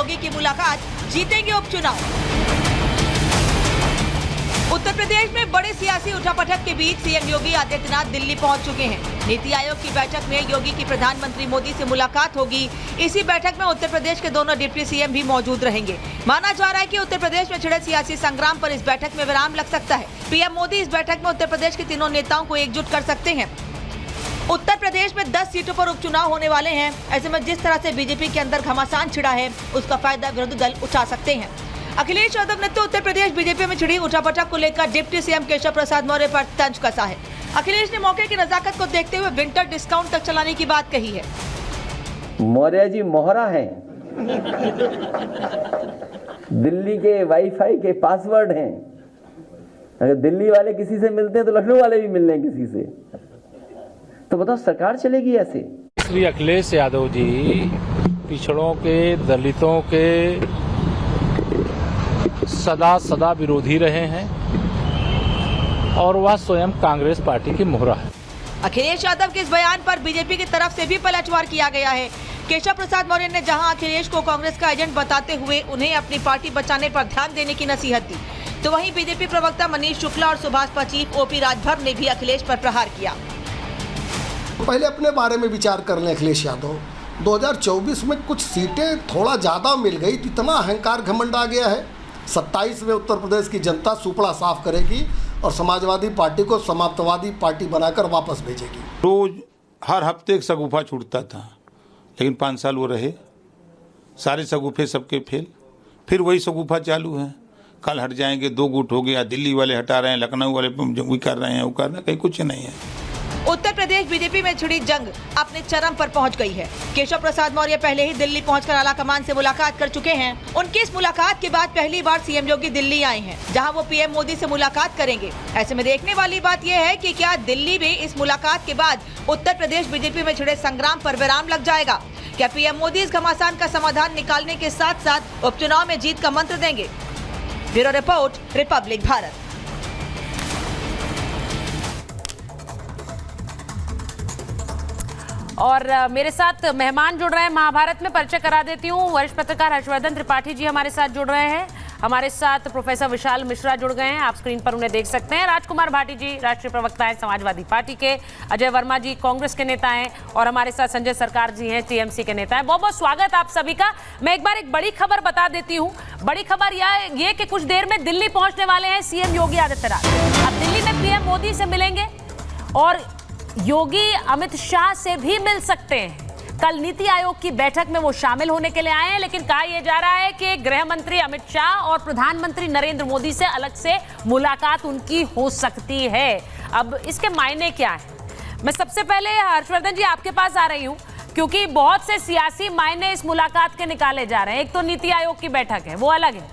योगी की मुलाकात, जीतेंगे उपचुनाव। उत्तर प्रदेश में बड़े सियासी उठापटक के बीच सीएम योगी आदित्यनाथ दिल्ली पहुंच चुके हैं। नीति आयोग की बैठक में योगी की प्रधानमंत्री मोदी से मुलाकात होगी। इसी बैठक में उत्तर प्रदेश के दोनों डिप्टी सीएम भी मौजूद रहेंगे। माना जा रहा है कि उत्तर प्रदेश में छिड़े सियासी संग्राम पर इस बैठक में विराम लग सकता है। पीएम मोदी इस बैठक में उत्तर प्रदेश के तीनों नेताओं को एकजुट कर सकते हैं। उत्तर प्रदेश में 10 सीटों पर उपचुनाव होने वाले हैं। ऐसे में जिस तरह से बीजेपी के अंदर घमासान छिड़ा है, उसका फायदा विरोधी दल उठा सकते हैं। अखिलेश यादव ने तो उत्तर प्रदेश बीजेपी में छिड़ी उठापटक को लेकर डिप्टी सीएम केशव प्रसाद मौर्य पर तंज कसा है। अखिलेश ने मौके की नजाकत को देखते हुए विंटर डिस्काउंट तक चलाने की बात कही है। मौर्य जी मोहरा हैं, दिल्ली के वाईफाई के पासवर्ड हैं। अगर दिल्ली वाले किसी से मिलते हैं तो लखनऊ वाले भी मिल रहे हैं किसी से, तो बताओ सरकार चलेगी ऐसे? श्री अखिलेश यादव जी पिछड़ों के, दलितों के सदा विरोधी रहे हैं और वह स्वयं कांग्रेस पार्टी की मोहरा है। अखिलेश यादव के इस बयान पर बीजेपी की तरफ से भी पलटवार किया गया है। केशव प्रसाद मौर्य ने जहां अखिलेश को कांग्रेस का एजेंट बताते हुए उन्हें अपनी पार्टी बचाने पर ध्यान देने की नसीहत दी, तो वहीं बीजेपी प्रवक्ता मनीष शुक्ला और सुभाषपा चीफ ओपी राजभर ने भी अखिलेश पर प्रहार किया। पहले अपने बारे में विचार कर लें अखिलेश यादव। 2024 में कुछ सीटें थोड़ा ज़्यादा मिल गई तो इतना अहंकार घमंड आ गया है। 27 में उत्तर प्रदेश की जनता सुपड़ा साफ करेगी और समाजवादी पार्टी को समाप्तवादी पार्टी बनाकर वापस भेजेगी। रोज हर हफ्ते एक सगुफा छूटता था, लेकिन 5 साल वो रहे, सारे सगुफे सबके फेल। फिर वही सगुफा चालू है, कल हट जाएंगे, 2 गुट हो गया, दिल्ली वाले हटा रहे हैं, लखनऊ वाले वो कर रहे हैं, वो कर रहे हैं, कहीं कुछ नहीं है। उत्तर प्रदेश बीजेपी में छिड़ी जंग अपने चरम पर पहुंच गई है। केशव प्रसाद मौर्य पहले ही दिल्ली पहुंचकर आलाकमान से मुलाकात कर चुके हैं। उनकी इस मुलाकात के बाद पहली बार सीएम योगी दिल्ली आए हैं, जहां वो पीएम मोदी से मुलाकात करेंगे। ऐसे में देखने वाली बात यह है कि क्या दिल्ली में इस मुलाकात के बाद उत्तर प्रदेश बीजेपी में छिड़े संग्राम पर विराम लग जाएगा? क्या पीएम मोदी इस घमासान का समाधान निकालने के साथ साथ उपचुनाव में जीत का मंत्र देंगे? Bureau report, Republic Bharat. और मेरे साथ मेहमान जुड़ रहे हैं। महाभारत में परिचय करा देती हूँ। वरिष्ठ पत्रकार हर्षवर्धन त्रिपाठी जी हमारे साथ जुड़ रहे हैं। हमारे साथ प्रोफेसर विशाल मिश्रा जुड़ गए हैं, आप स्क्रीन पर उन्हें देख सकते हैं। राजकुमार भाटी जी राष्ट्रीय प्रवक्ता हैं समाजवादी पार्टी के। अजय वर्मा जी कांग्रेस के नेता हैं और हमारे साथ संजय सरकार जी हैं, टीएमसी के नेता हैं। बहुत बहुत स्वागत आप सभी का। मैं एक बार एक बड़ी खबर बता देती हूँ। बड़ी खबर ये कि कुछ देर में दिल्ली पहुंचने वाले हैं सीएम योगी आदित्यनाथ। अब दिल्ली में पीएम मोदी से मिलेंगे और योगी अमित शाह से भी मिल सकते हैं। कल नीति आयोग की बैठक में वो शामिल होने के लिए आए हैं, लेकिन कहा यह जा रहा है कि गृह मंत्री अमित शाह और प्रधानमंत्री नरेंद्र मोदी से अलग से मुलाकात उनकी हो सकती है। अब इसके मायने क्या है? मैं सबसे पहले हर्षवर्धन जी आपके पास आ रही हूं, क्योंकि बहुत से सियासी मायने इस मुलाकात के निकाले जा रहे हैं। एक तो नीति आयोग की बैठक है, वो अलग है,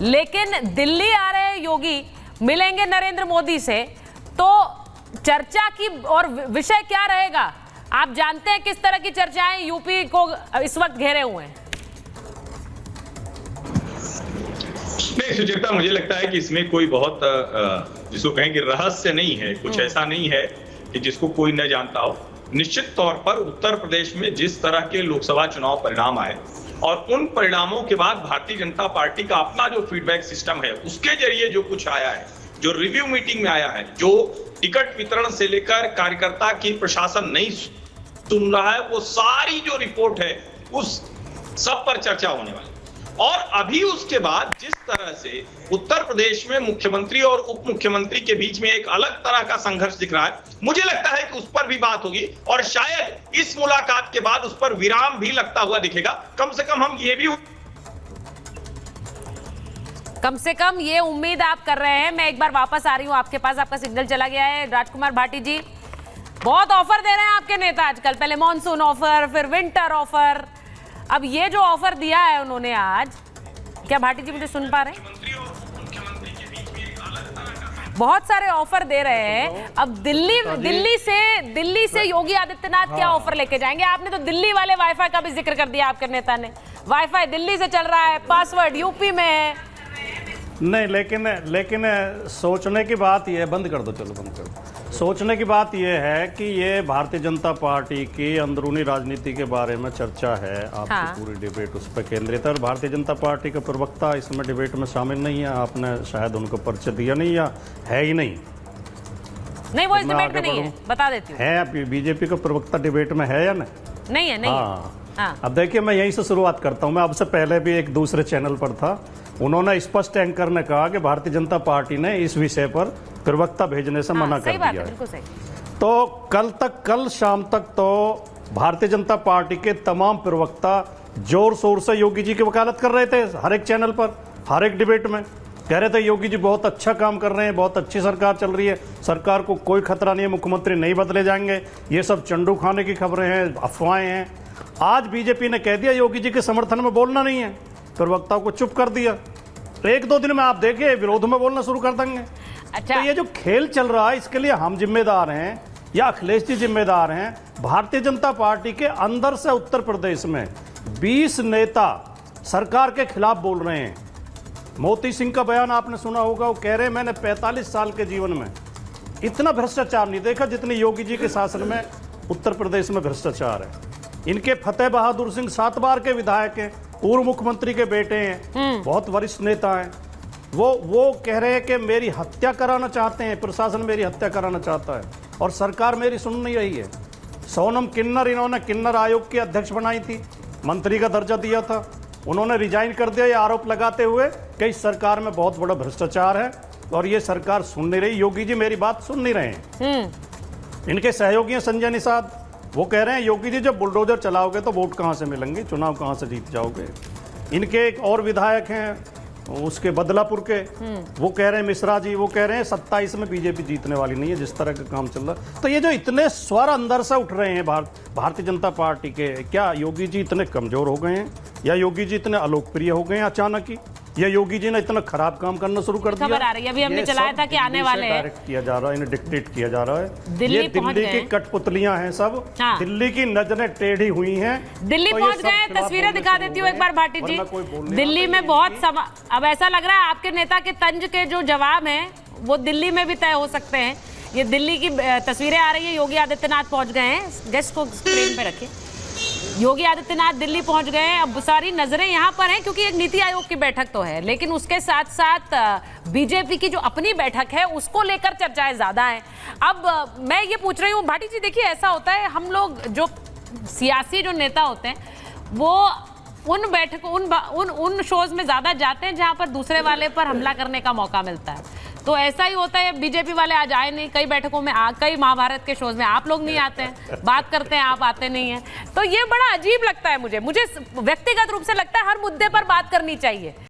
लेकिन दिल्ली आ रहे योगी मिलेंगे नरेंद्र मोदी से, तो चर्चा की और विषय क्या रहेगा? आप जानते हैं किस तरह की चर्चाएं यूपी को इस वक्त घेरे हुए हैं। नहीं सुचेता, मुझे लगता है कि इसमें कोई बहुत जिसको कहेंगे रहस्य नहीं है, कुछ ऐसा नहीं है कि जिसको कोई न जानता हो। निश्चित तौर पर उत्तर प्रदेश में जिस तरह के लोकसभा चुनाव परिणाम आए और उन परिणामों के बाद भारतीय जनता पार्टी का अपना जो फीडबैक सिस्टम है, उसके जरिए जो कुछ आया है, जो रिव्यू मीटिंग में आया है, जो टिकट वितरण से लेकर कार्यकर्ता की प्रशासन नहीं सुन रहा है, वो सारी जो रिपोर्ट है उस सब पर चर्चा होने वाली। और अभी उसके बाद जिस तरह से उत्तर प्रदेश में मुख्यमंत्री और उप मुख्यमंत्री के बीच में एक अलग तरह का संघर्ष दिख रहा है, मुझे लगता है कि उस पर भी बात होगी और शायद इस मुलाकात के बाद उस पर विराम भी लगता हुआ दिखेगा। कम से कम ये उम्मीद आप कर रहे हैं। मैं एक बार वापस आ रही हूं आपके पास, आपका सिग्नल चला गया है। राजकुमार भाटी जी, बहुत ऑफर दे रहे हैं आपके नेता आजकल, पहले मॉनसून ऑफर, फिर विंटर ऑफर। अब ये जो ऑफर दिया है उन्होंने आज, क्या भाटी जी मुझे सुन पा रहे हैं? बहुत सारे ऑफर दे रहे हैं। अब दिल्ली से योगी आदित्यनाथ क्या ऑफर लेके जाएंगे? आपने तो दिल्ली वाले वाईफाई का भी जिक्र कर दिया आपके नेता ने। वाईफाई दिल्ली से चल रहा है, पासवर्ड यूपी में है। नहीं, लेकिन सोचने की बात ये, बंद कर दो, चलो बंद कर दो। सोचने की बात यह है कि ये भारतीय जनता पार्टी की अंदरूनी राजनीति के बारे में चर्चा है। आपकी हाँ। पूरी डिबेट उस पर केंद्रित है और भारतीय जनता पार्टी का प्रवक्ता इसमें डिबेट में शामिल नहीं है। आपने शायद उनको परिचय दिया नहीं या है ही नहीं। नहीं, वो इस मैं डिबेट में आगे नहीं है, बढ़ूं? बता देती हूँ। है बीजेपी का प्रवक्ता डिबेट में है या नहीं है, नहीं है। हाँ। अब देखिए, मैं यहीं से शुरुआत करता हूं। मैं अब से पहले भी एक दूसरे चैनल पर था, उन्होंने स्पष्ट एंकर ने कहा कि भारतीय जनता पार्टी ने इस विषय पर प्रवक्ता भेजने से मना कर सही बात दिया है, है। बिल्कुल सही। तो कल शाम तक तो भारतीय जनता पार्टी के तमाम प्रवक्ता जोर शोर से योगी जी की वकालत कर रहे थे, हर एक चैनल पर, हर एक डिबेट में कह रहे थे योगी जी बहुत अच्छा काम कर रहे हैं, बहुत अच्छी सरकार चल रही है, सरकार को कोई खतरा नहीं है, मुख्यमंत्री नहीं बदले जाएंगे, ये सब चंडू खाने की खबरें हैं, अफवाहें हैं। आज बीजेपी ने कह दिया योगी जी के समर्थन में बोलना नहीं है, प्रवक्ताओं को चुप कर दिया। तो एक दो दिन में आप देखिए विरोध में बोलना शुरू कर देंगे। अच्छा, तो ये जो खेल चल रहा है इसके लिए हम जिम्मेदार हैं या अखिलेश जी जिम्मेदार हैं? भारतीय जनता पार्टी के अंदर से उत्तर प्रदेश में 20 नेता सरकार के खिलाफ बोल रहे हैं। मोती सिंह का बयान आपने सुना होगा, वो कह रहे हैं मैंने 45 साल के जीवन में इतना भ्रष्टाचार नहीं देखा जितनी योगी जी के शासन में उत्तर प्रदेश में भ्रष्टाचार है। इनके फतेह बहादुर सिंह 7 बार के विधायक हैं, पूर्व मुख्यमंत्री के बेटे हैं, बहुत वरिष्ठ नेता हैं। वो कह रहे हैं कि मेरी हत्या कराना चाहते हैं, प्रशासन मेरी हत्या कराना चाहता है और सरकार मेरी सुन नहीं रही है। सोनम किन्नर, इन्होंने किन्नर आयोग की अध्यक्ष बनाई थी, मंत्री का दर्जा दिया था, उन्होंने रिजाइन कर दिया, ये आरोप लगाते हुए कि इस सरकार में बहुत बड़ा भ्रष्टाचार है और ये सरकार सुन नहीं रही, योगी जी मेरी बात सुन नहीं रहे हैं। इनके सहयोगी हैं संजय निषाद, वो कह रहे हैं योगी जी जब बुलडोजर चलाओगे तो वोट कहाँ से मिलेंगे, चुनाव कहाँ से जीत जाओगे। इनके एक और विधायक हैं उसके बदलापुर के, वो कह रहे हैं मिश्रा जी, वो कह रहे हैं 27 में बीजेपी जीतने वाली नहीं है, जिस तरह का काम चल रहा है। तो ये जो इतने स्वर अंदर से उठ रहे हैं भारतीय जनता पार्टी के, क्या योगी जी इतने कमजोर हो गए हैं या योगी जी इतने अलोकप्रिय हो गए हैं अचानक ही, या योगी जी ने इतना खराब काम करना शुरू कर दिया? खबर आ रही है, अभी हमने चलाया था कि आने वाले हैं, डायरेक्ट किया जा रहा है, इन्हें डिक्टेट किया जा रहा है। दिल्ली ये पहुंच दिल्ली गए की कठपुतलियां हैं सब। हाँ। दिल्ली की नजरें टेढ़ी हुई हैं, दिल्ली तो ये पहुंच सब गए। खिलाफ तस्वीरें बोलने दिखा शुरू देती हो हूँ एक गए। बार भाटी जी। वरना कोई बोलने दिल्ली वाला में नहीं बहुत है। अब ऐसा लग रहा है आपके नेता के तंज के जो जवाब हैं वो दिल्ली में भी तय हो सकते हैं। ये दिल्ली की तस्वीरें आ रही है, योगी आदित्यनाथ पहुंच गए हैं। गेस्ट को स्क्रीन पे रखें। योगी आदित्यनाथ दिल्ली पहुंच गए हैं। अब सारी नजरें यहाँ पर हैं क्योंकि एक नीति आयोग की बैठक तो है, लेकिन उसके साथ साथ बीजेपी की जो अपनी बैठक है उसको लेकर चर्चाएं ज्यादा हैं। अब मैं ये पूछ रही हूँ भाटी जी, देखिए ऐसा होता है, हम लोग जो सियासी जो नेता होते हैं वो उन बैठकों उन शोज में ज्यादा जाते हैं जहां पर दूसरे वाले पर हमला करने का मौका मिलता है। तो ऐसा ही होता है, बीजेपी वाले आज आए नहीं, कई बैठकों में कई महाभारत के शोज में आप लोग नहीं आते हैं, बात करते हैं, आप आते नहीं हैं। तो ये बड़ा अजीब लगता है मुझे व्यक्तिगत रूप से लगता है हर मुद्दे पर बात करनी चाहिए।